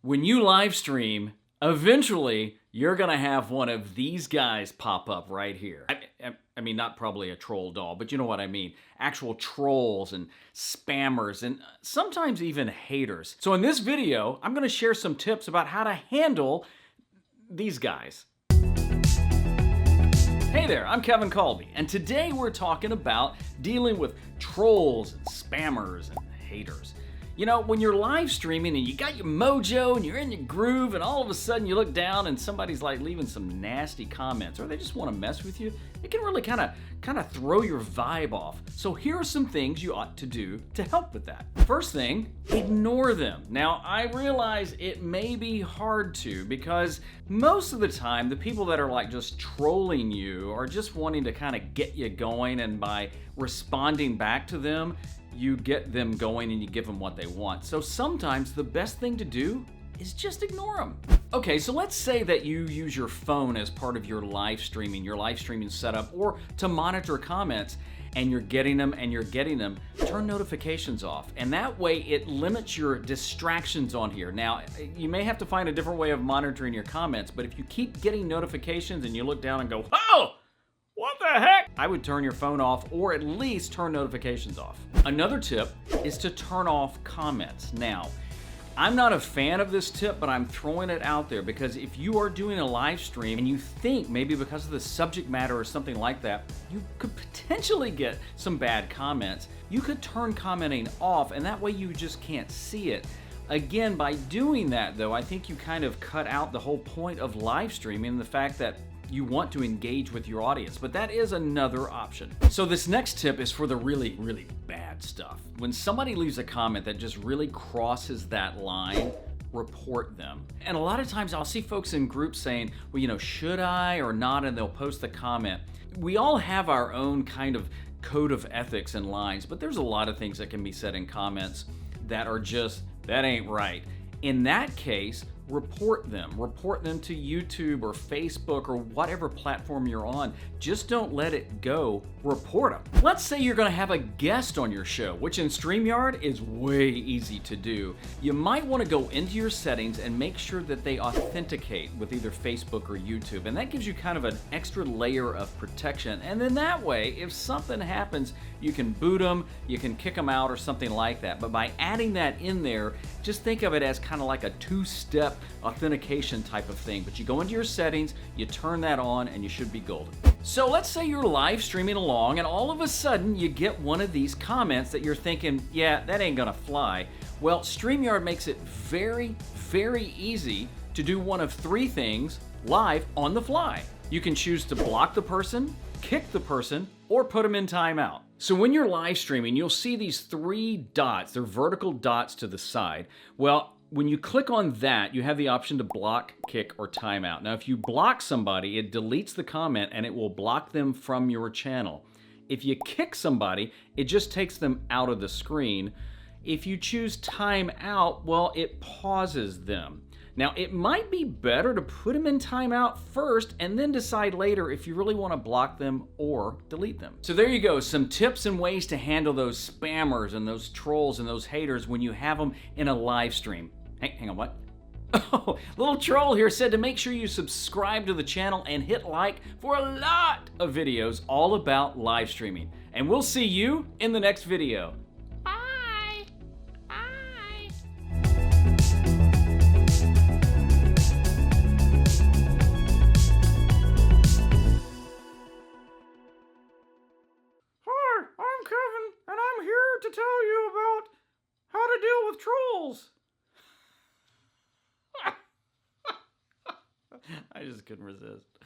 When you live stream, eventually you're gonna have one of these guys pop up right here. I mean, not probably a troll doll, but you know what I mean. Actual trolls and spammers and sometimes even haters. So in this video, I'm gonna share some tips about how to handle these guys. Hey there, I'm Kevin Colby, and today we're talking about dealing with trolls and spammers and haters. You know, when you're live streaming and you got your mojo and you're in your groove and all of a sudden you look down and somebody's like leaving some nasty comments or they just want to mess with you, it can really kind of throw your vibe off. So here are some things you ought to do to help with that. First thing, ignore them. Now, I realize it may be hard to because most of the time the people that are like just trolling you are just wanting to kind of get you going, and by responding back to them, you get them going and you give them what they want. So sometimes the best thing to do is just ignore them. Okay, so let's say that you use your phone as part of your live streaming setup, or to monitor comments, and you're getting them, turn notifications off. And that way it limits your distractions on here. Now, you may have to find a different way of monitoring your comments, but if you keep getting notifications and you look down and go, oh, what the heck? I would turn your phone off, or at least turn notifications off. Another tip is to turn off comments. Now, I'm not a fan of this tip, but I'm throwing it out there because if you are doing a live stream and you think maybe because of the subject matter or something like that, you could potentially get some bad comments, you could turn commenting off, and that way you just can't see it. Again, by doing that though, I think you kind of cut out the whole point of live streaming, the fact that you want to engage with your audience, but that is another option. So this next tip is for the really, really bad stuff. When somebody leaves a comment that just really crosses that line, report them. And a lot of times I'll see folks in groups saying, well, you know, should I or not? And they'll post the comment. We all have our own kind of code of ethics and lines, but there's a lot of things that can be said in comments that are just, that ain't right. In that case, report them to YouTube or Facebook or whatever platform you're on. Just don't let it go, report them. Let's say you're gonna have a guest on your show, which in Streamyard is way easy to do. You might wanna go into your settings and make sure that they authenticate with either Facebook or YouTube, and that gives you kind of an extra layer of protection. And then that way, if something happens, you can boot them, you can kick them out or something like that. But by adding that in there, just think of it as kind of like a two-step authentication type of thing. But you go into your settings, you turn that on, and you should be golden. So let's say you're live streaming along and all of a sudden you get one of these comments that you're thinking, yeah, that ain't gonna fly. Well, Streamyard makes it very, very easy to do one of three things live on the fly. You can choose to block the person, kick the person, or put them in timeout. So when you're live streaming, you'll see these three dots. They're vertical dots to the side. Well, when you click on that, you have the option to block, kick, or timeout. Now, if you block somebody, it deletes the comment and it will block them from your channel. If you kick somebody, it just takes them out of the screen. If you choose timeout, well, it pauses them. Now, it might be better to put them in timeout first and then decide later if you really want to block them or delete them. So there you go, some tips and ways to handle those spammers and those trolls and those haters when you have them in a live stream. Hang on, what? Oh, little troll here said to make sure you subscribe to the channel and hit like for a lot of videos all about live streaming. And we'll see you in the next video. Kevin, and I'm here to tell you about how to deal with trolls. I just couldn't resist.